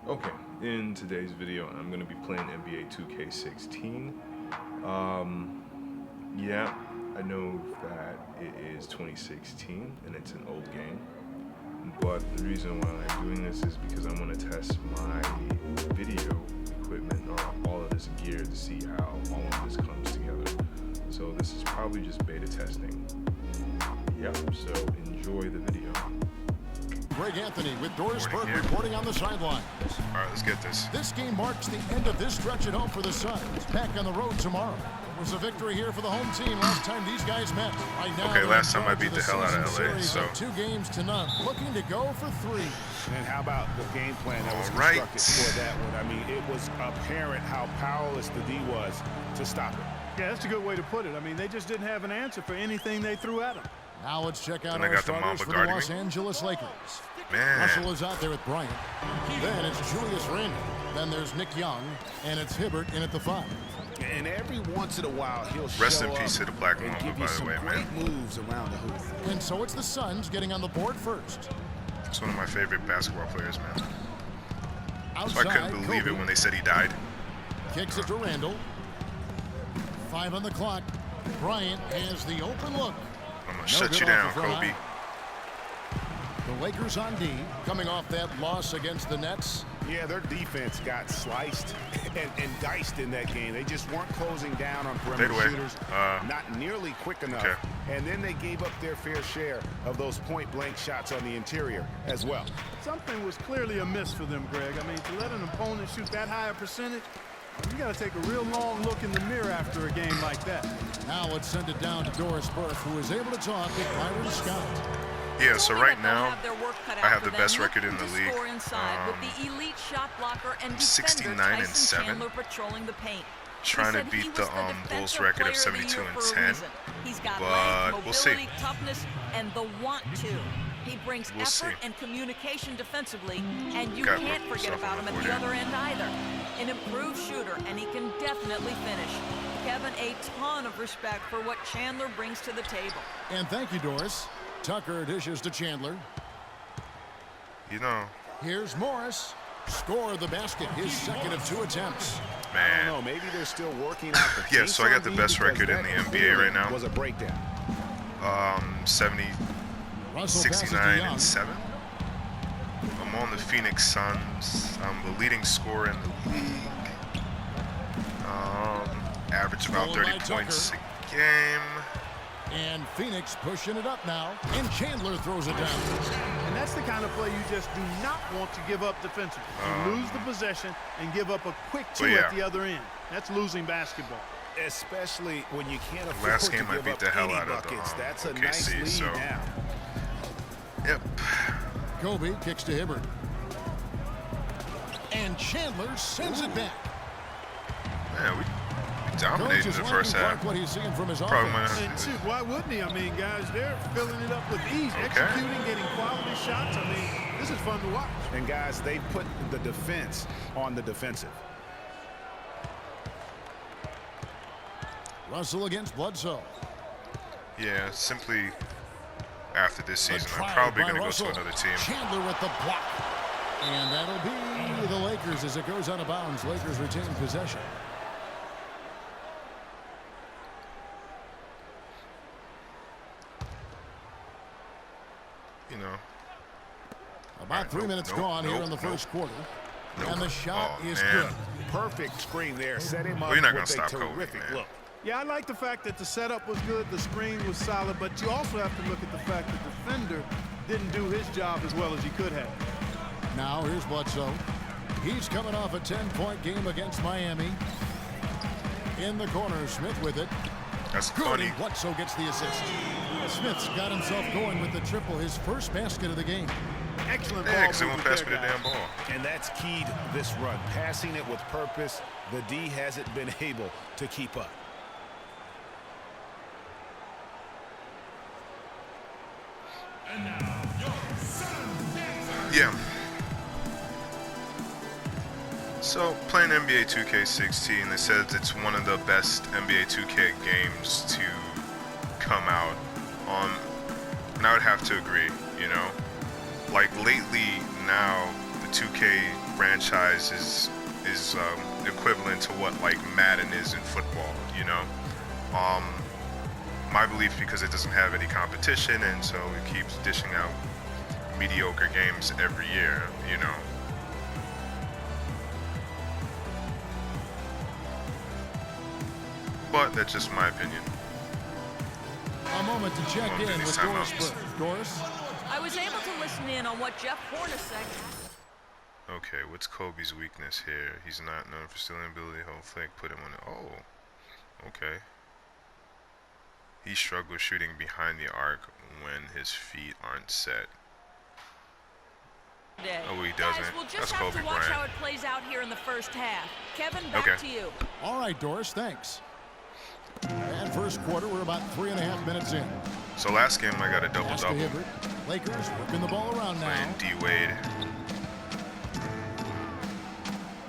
Okay, in today's video, I'm going to be playing NBA 2K16. Yeah, I know that it is 2016 and it's an old game, but the reason why I'm doing this is because I want to test my video equipment or all of this gear to see how all of this comes together. So this is probably just beta testing. Yeah, so enjoy the video. Greg Anthony with Doris Burke reporting on the sideline. All right, let's get this. This game marks the end of this stretch at home for the Suns. Back on the road tomorrow. It was a victory here for the home team last time these guys met. Right now, okay, last time I beat the hell out of LA, so 2-0, looking to go for 3. And how about the game plan that was constructed for that one? I mean, it was apparent how powerless the D was to stop it. Yeah, that's a good way to put it. I mean, they just didn't have an answer for anything they threw at them. Now let's check out I our got the starters Mamba for the Los Angeles Lakers. Man. Russell is out there with Bryant. Then it's Julius Randle. Then there's Nick Young, and it's Hibbert in at the 5. And every once in a while, he'll Rest show in peace up to the Black and Mamba, give by you the some way, great man. moves around the hoop. And so it's the Suns getting on the board first. It's one of my favorite basketball players, man. Outside, So I couldn't believe Kobe it when they said he died. kicks it to Randle. 5 on the clock. Bryant has the open look. I'm going to No shut good you off down, the front Kobe. eye. The Lakers on D, coming off that loss against the Nets. Yeah, their defense got sliced and diced in that game. They just weren't closing down on perimeter Fadeaway. shooters, not nearly quick enough. Okay. And then they gave up their fair share of those point-blank shots on the interior as well. Something was clearly amiss for them, Greg. I mean, to let an opponent shoot that high a percentage, you got to take a real long look in the mirror after a game like that. Now let's send it down to Doris Burke, who is able to talk with Byron Scott. Yeah, so right now, I have the for best them. record in Looking the to league. score inside with the elite shot blocker and defender 69 and Tyson 7. Chandler patrolling the paint. Trying He to said he beat was the defensive Bulls record of player the 72 year and for a 10. reason. He's got But length, we'll see. mobility, toughness, and the want to. He brings We'll effort see. and communication defensively, and you Got can't Brooke forget himself about on him the at board the here. other end either. An improved shooter, and he can definitely finish. Kevin, a ton of respect for what Chandler brings to the table. And thank you, Doris. Tucker dishes to Chandler. You know, Here's Morris. Score the basket, his second of 2 attempts. I man. don't know, maybe they're still working out the Yeah, so I got the best record in the NBA right now. Was a breakdown. 70, Russell passes to 69 Young. and 7. I'm on the Phoenix Suns. I'm the leading scorer in the league. Average about Stolen 30 by points Tucker. a game. And Phoenix pushing it up now. And Chandler throws it down. And that's the kind of play you just do not want to give up defensively. You lose the possession and give up a quick 2 yeah. at the other end. That's losing basketball. Especially when you can't afford Last to game I give beat up the hell any out of the, buckets. That's a OKC, nice lead so- now. Yep. Kobe kicks to Hibbert. And Chandler sends it back. Man, we Coach dominated is the letting first half. Clark what he's seeing from his Probably offense. might And shoot, why wouldn't he? I mean, guys, they're filling it up with ease, Okay. executing, getting quality shots. I mean, this is fun to watch. And guys, they put the defense on the defensive. Russell against Bledsoe. Yeah, simply after this A season, try I'm probably by going to go Russell. to another team. Chandler with the block. And that'll be the Lakers as it goes out of bounds. Lakers retain possession. You know, About 3 minutes gone here in the first quarter. And the shot is man. good. Perfect screen there. Set him up Well, you're not with gonna a stop Kobe, terrific man. look. Yeah, I like the fact that the setup was good, the screen was solid, but you also have to look at the fact that the defender didn't do his job as well as he could have. Now here's Bledsoe. He's coming off a 10-point game against Miami. In the corner, Smith with it. That's Good, funny. and Bledsoe gets the assist. Smith's got himself going with the triple, his first basket of the game. Excellent Yeah, ball because they won't movement pass me there, the guys. damn ball. And that's key to this run. Passing it with purpose. The D hasn't been able to keep up. Yeah. So, playing NBA 2K16, they said it's one of the best NBA 2K games to come out. And I would have to agree, you know? Like, lately, now, the 2K franchise is equivalent to what like Madden is in football, you know. My belief, because it doesn't have any competition, and so it keeps dishing out mediocre games every year, you know. But that's just my opinion. A moment to check in with Doris Burke. Doris? I was able to listen in on what Jeff Hornacek. Okay, what's Kobe's weakness here? He's not known for stealing ability. Whole flick put him on it. Oh, okay. He struggles shooting behind the arc when his feet aren't set. Oh, he doesn't. Guys, we'll just That's have Kobe to watch Bryant. how it plays out here in the first half. Kevin, back to you. All right, Doris, thanks. And first quarter, we're about 3.5 minutes in. So last game I got a Pass to double-double. Hibbert. Lakers working the ball around now. And D-Wade.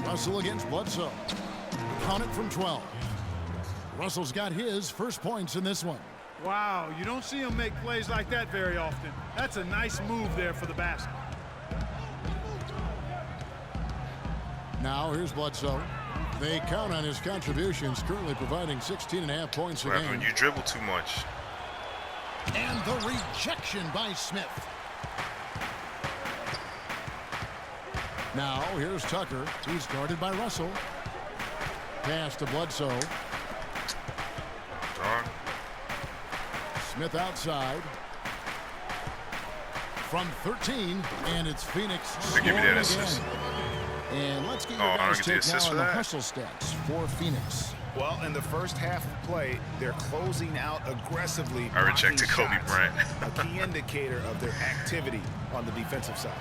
Russell against Bledsoe. Count it from 12. Russell's got his first points in this one. Wow, you don't see him make plays like that very often. That's a nice move there for the basket. Now here's Bledsoe. They count on his contributions, currently providing 16.5 points a What game. happened? You dribble too much. And the rejection by Smith. Now here's Tucker. He's guarded by Russell. Pass to Bledsoe. Dog. Smith outside. From 13, and it's Phoenix They give you scoring that assist. again. And let's get Oh, your I don't guys' get the take assist now for on the that? hustle stats for Phoenix. Well, in the first half of play, they're closing out aggressively. I rejected blocking Kobe shots, Bryant. a key indicator of their activity on the defensive side.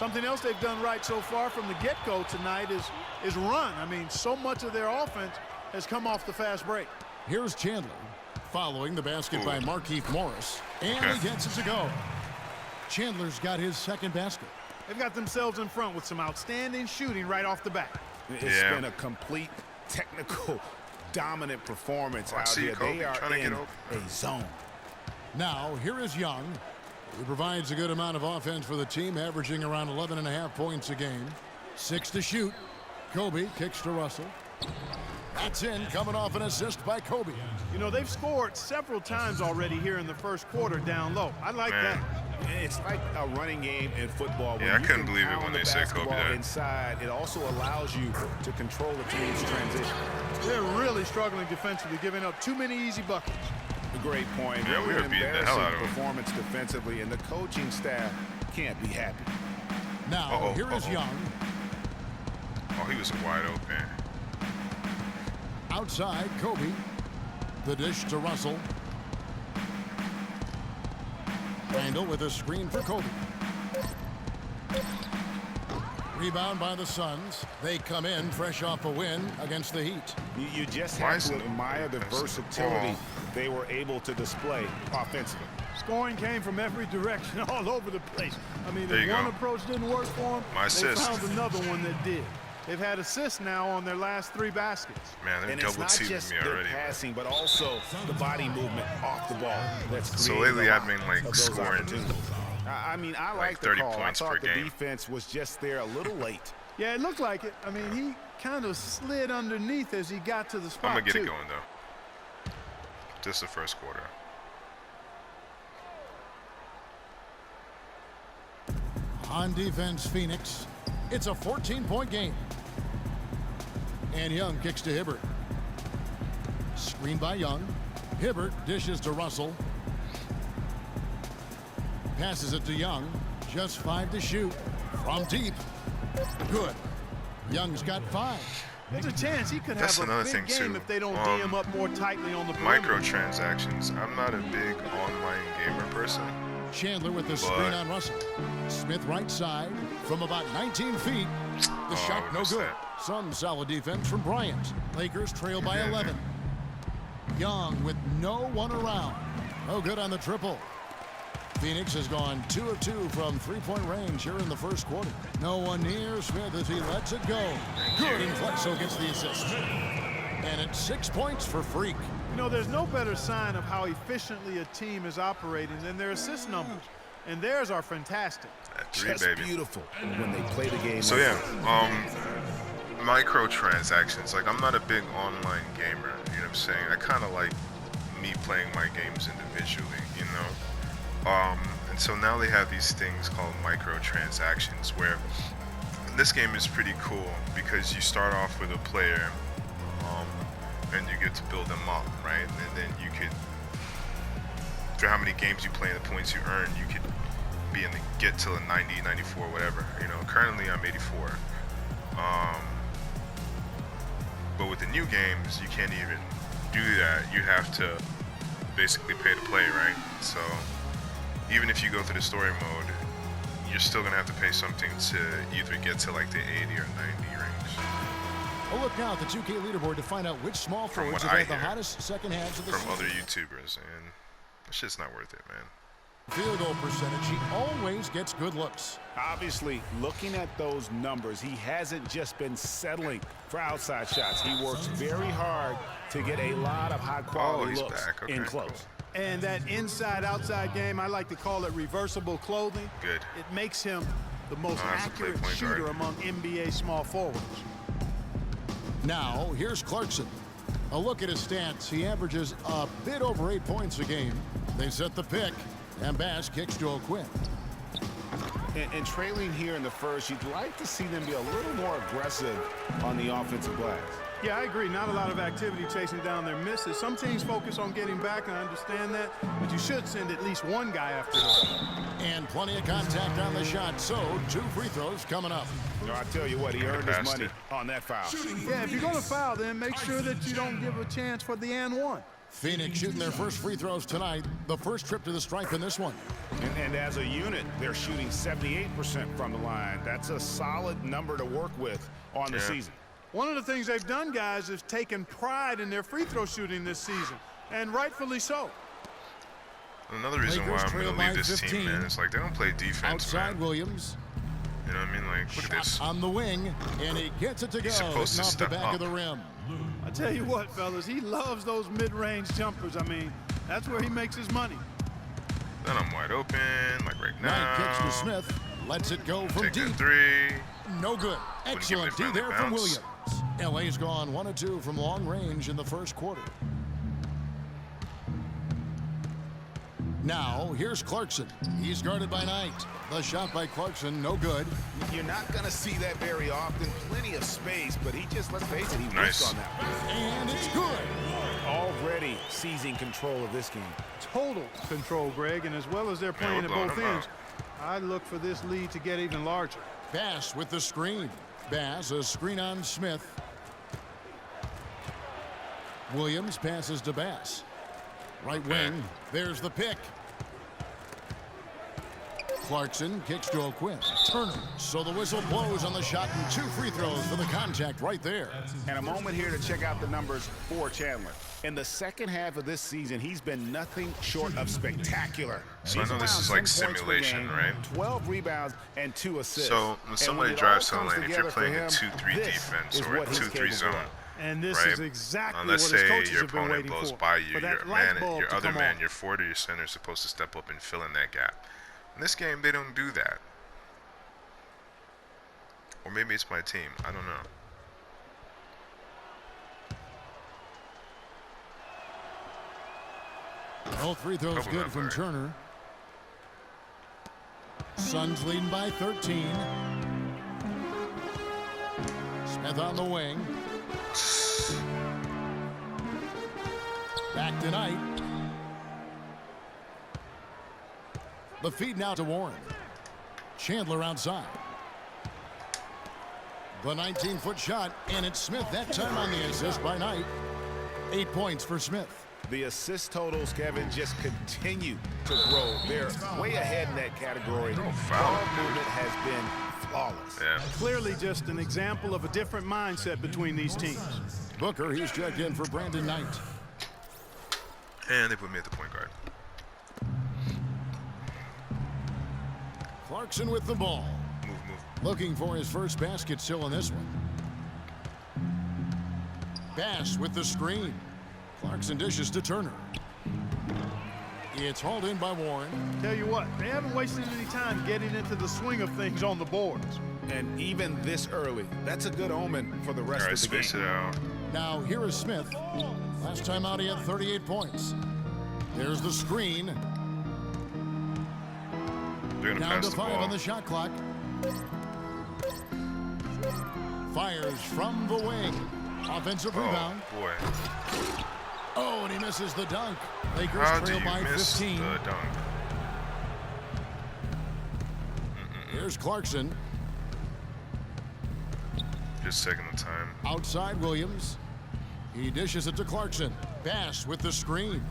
Something else they've done right so far from the get-go tonight is run. I mean, so much of their offense has come off the fast break. Here's Chandler following the basket by Markieff Morris. And Okay. he gets it to go. Chandler's got his second basket. They've got themselves in front with some outstanding shooting right off the bat. It's Yeah. been a complete technical dominant performance out see here. Kobe They are trying to get in open. a zone. Now, here is Young, who provides a good amount of offense for the team, averaging around 11.5 points a game. 6 to shoot. Kobe kicks to Russell. That's in, coming off an assist by Kobe. You know, they've scored several times already here in the first quarter down low. I like Man. that. It's like a running game in football. Yeah, I When you couldn't can believe it pound when the they said Kobe basketball died. inside, it also allows you to control the team's transition. They're really struggling defensively, giving up too many easy buckets. A great point. Yeah, we Really were beating the hell embarrassing out of 'em. performance defensively, and the coaching staff can't be happy. Now, Uh-oh, here is uh-oh. Young. Oh, he was wide open. Outside, Kobe. The dish to Russell. Randall with a screen for Kobe. Rebound by the Suns. They come in fresh off a win against the Heat. You just Why have is to it- admire the that's the versatility ball. they were able to display offensively. Scoring came from every direction, all over the place. I mean, There if you one go. approach didn't work for them, My they assist. found another one that did. They've had assists now on their last 3 baskets. Man, they're And it's double not teaming just me their already. passing, but also the body movement off the ball. That's So created lately a I've lot been, like, of those scoring, opportunities. I mean, I like the 30 call. I points thought per the game. defense was just there a little late. Yeah, it looked like it. I mean, he kind of slid underneath as he got to the spot, I'm going to get too. it going, though. Just the first quarter. On defense, Phoenix. It's a 14-point game. And Young kicks to Hibbert. Screen by Young. Hibbert dishes to Russell. Passes it to Young. Just 5 to shoot. From deep. Good. Young's got 5. There's a chance he could That's have a another big thing, game too. if they don't D him up more tightly on the perimeter. Microtransactions. I'm not a big online gamer person. Chandler with the screen on Russell. Smith right side from about 19 feet. The shot I no missed good. that. Some solid defense from Bryant. Lakers trail by 11. Young with no one around. No good on the triple. Phoenix has gone 2 of 2 from three-point range here in the first quarter. No one near Smith as he lets it go. Good, and Flexo gets the assist. And it's 6 points for Freak. You know, there's no better sign of how efficiently a team is operating than their assist numbers. And theirs are fantastic. just beautiful when they play the game. So yeah, microtransactions. Like, I'm not a big online gamer. You know what I'm saying? I kind of like me playing my games individually. You know. And so now they have these things called microtransactions, where this game is pretty cool because you start off with a player, and you get to build them up, right? And then you could, for how many games you play and the points you earn, you could be in the get to a 90, 94, whatever. You know, currently I'm 84. But with the new games, you can't even do that. You have to basically pay to play, right? So even if you go through the story mode, you're still gonna have to pay something to either get to like the 80 or 90 range. A look now at the 2K leaderboard to find out which small From forwards what have I had the hear hottest second halves of the from season. other YouTubers, and that shit's not worth it, man. Field goal percentage, he always gets good looks. Obviously, looking at those numbers, he hasn't just been settling for outside shots. He works very hard to get a lot of high-quality he's looks back. Okay, in close. cool. And that inside-outside game, I like to call it reversible clothing. Good. It makes him the most I have to play accurate point shooter guard. among NBA small forwards. Now, here's Clarkson. A look at his stats. He averages a bit over 8 points a game. They set the pick, and Bass kicks to O'Quinn. And trailing here in the first, you'd like to see them be a little more aggressive on the offensive glass. Yeah, I agree. Not a lot of activity chasing down their misses. Some teams focus on getting back, and I understand that, but you should send at least one guy after them. And plenty of contact on the shot, so 2 free throws coming up. No, I tell you what, he earned his passed money it. on that foul. Yeah, if you're going to foul, then make sure that you don't give a chance for the and one. Phoenix shooting their first free throws tonight. The first trip to the stripe in this one. And as a unit, they're shooting 78% from the line. That's a solid number to work with on the season. One of the things they've done, guys, is taken pride in their free throw shooting this season, and rightfully so. Another reason why Lakers I'm trail gonna by leave this 15. team, man, is like they don't play defense, Outside man. Williams. You know what I mean? Like, look at this. Shot on the wing, and he gets it to go. He's supposed to Hitting off the step back up. of the rim. I tell you what, fellas, he loves those mid-range jumpers. I mean, that's where he makes his money. Then I'm wide open, like right Knight kicks to now. Smith. Lets it go from Take deep. that three. No good. give Excellent it D a there from bounce. Williams. LA's gone 1 of 2 from long range in the first quarter. Now, here's Clarkson. He's guarded by Knight. The shot by Clarkson, no good. You're not going to see that very often. Plenty of space, but he just, let's face it, he Nice. works on that. And it's good. Already seizing control of this game. Total control, Greg, and as well as they're playing we're at blowing both them ends, I look for this lead to get even larger. Bass with the screen. Bass, a screen on Smith. Williams passes to Bass. Right wing, there's the pick. Clarkson kicks to O'Quinn. Turner, so the whistle blows on the shot and 2 free throws for the contact right there. And a moment here to check out the numbers for Chandler. In the second half of this season, he's been nothing short of spectacular. So I He's know this around is like 10 points per simulation, game, right? 12 rebounds and 2 assists. So when And somebody it drives all to the comes lane, if you're together for playing him, a 2-3 this defense is or a what he's 2-3 capable zone, of. And this right? is exactly Let's what his say coaches your have been opponent waiting blows for. by you, for that your light man, bulb your to other come man, on. your forward or your center is supposed to step up and fill in that gap. In this game, they don't do that. Or maybe it's my team. I don't know. All free throws Couple good that from back. Turner. Suns leading by 13. Smith on the wing. Back to Knight. The feed now to Warren. Chandler outside. The 19-foot shot, and it's Smith that time on the assist by Knight. 8 points for Smith. The assist totals, Kevin, just continue to grow. They're way ahead in that category. foul. Ball movement has been flawless. Yeah. Clearly just an example of a different mindset between these teams. Booker, he's checked in for Brandon Knight. And they put me at the point guard. Clarkson with the ball. Move. Looking for his first basket still in this one. Bass with the screen. Clarkson dishes to Turner. It's hauled in by Warren. Tell you what, they haven't wasted any time getting into the swing of things on the boards. And even this early, that's a good omen for the rest All right, of the game. space it out. Now here is Smith. Last time out he had 38 points. There's the screen. They're gonna Down pass to the 5 ball. on the shot clock. Fires from the wing. Offensive rebound. Oh boy. Oh, and he misses the dunk. Lakers How do trail you by miss 15. the dunk? Here's Clarkson. Just taking the time. Outside Williams. He dishes it to Clarkson. Bass with the screen.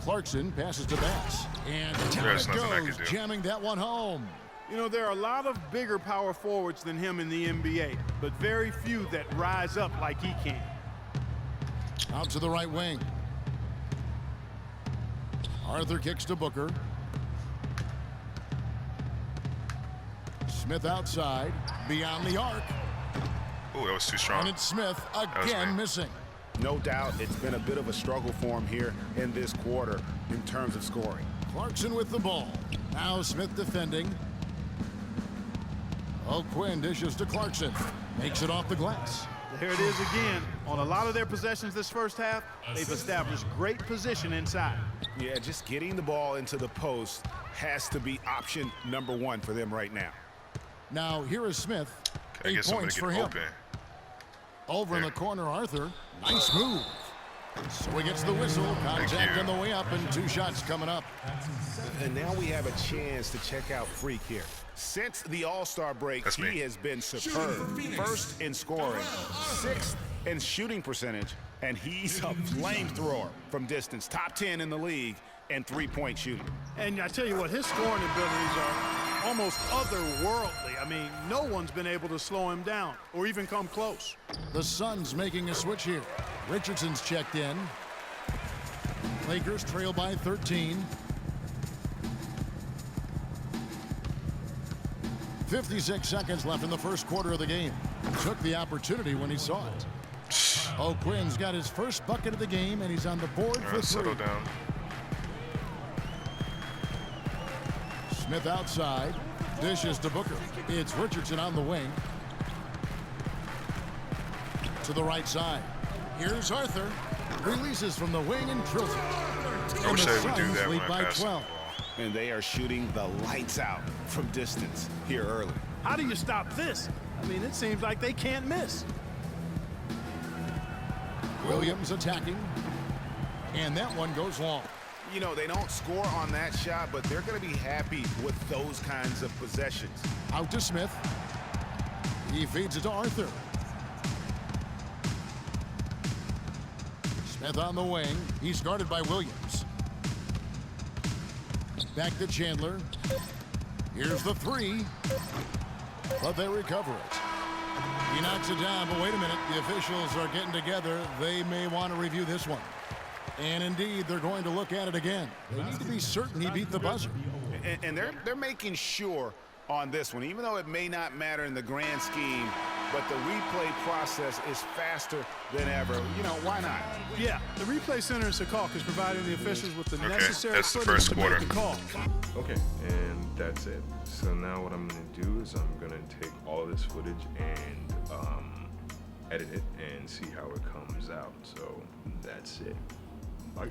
Clarkson passes to Bass. And down There's it nothing I goes, can do. jamming that one home. You know, there are a lot of bigger power forwards than him in the NBA, but very few that rise up like he can. Out to the right wing. Arthur kicks to Booker. Smith outside. Beyond the arc. Oh, that was too And strong. it's Smith was again me. missing. No doubt it's been a bit of a struggle for him here in this quarter in terms of scoring. Clarkson with the ball. Now Smith defending. O'Quinn dishes to Clarkson. Makes it off the glass. There it is again. On a lot of their possessions this first half, they've established great position inside. Yeah, just getting the ball into the post has to be option number one for them right now. Now here is Smith. I 8 guess I'm gonna points get for him. open. Over in the corner, Arthur. Nice move. So he gets the whistle. Contact you. on the way up and 2 shots coming up. And now we have a chance to check out Freak here. Since the All-Star break, That's me. he has been superb. First in scoring, 6th in shooting percentage, and he's a flamethrower from distance. Top 10 in the league and 3-point shooting. And I tell you what, his scoring abilities are almost otherworldly. I mean, no one's been able to slow him down or even come close. The Suns making a switch here. Richardson's checked in. Lakers trail by 13. 56 seconds left in the first quarter of the game. Took the opportunity when he saw it. O'Quinn's got his first bucket of the game, and he's on the board All for right, 3. settle down. Smith outside. Dishes to Booker. It's Richardson on the wing. To the right side. Here's Arthur. Releases from the wing and drills it. I wish And the I would do Suns that when lead I by pass the 12. ball. And they are shooting the lights out from distance here early. How do you stop this? I mean, it seems like they can't miss. Williams attacking. And that one goes long. You know, they don't score on that shot, but they're going to be happy with those kinds of possessions. Out to Smith. He feeds it to Arthur. Smith on the wing. He's guarded by Williams. Back to Chandler. Here's the 3. But they recover it. He knocks it down, but wait a minute. The officials are getting together. They may want to review this one. And indeed, they're going to look at it again. They need to be certain he beat the buzzer. And they're making sure on this one, even though it may not matter in the grand scheme, but the replay process is faster than ever. You know, why not? Yeah, the replay center in Secaucus is providing the officials with the Okay, necessary that's the footage first to quarter. make the call. Okay, and that's it. So now what I'm gonna do is I'm gonna take all of this footage and edit it and see how it comes out. So that's it. Bye.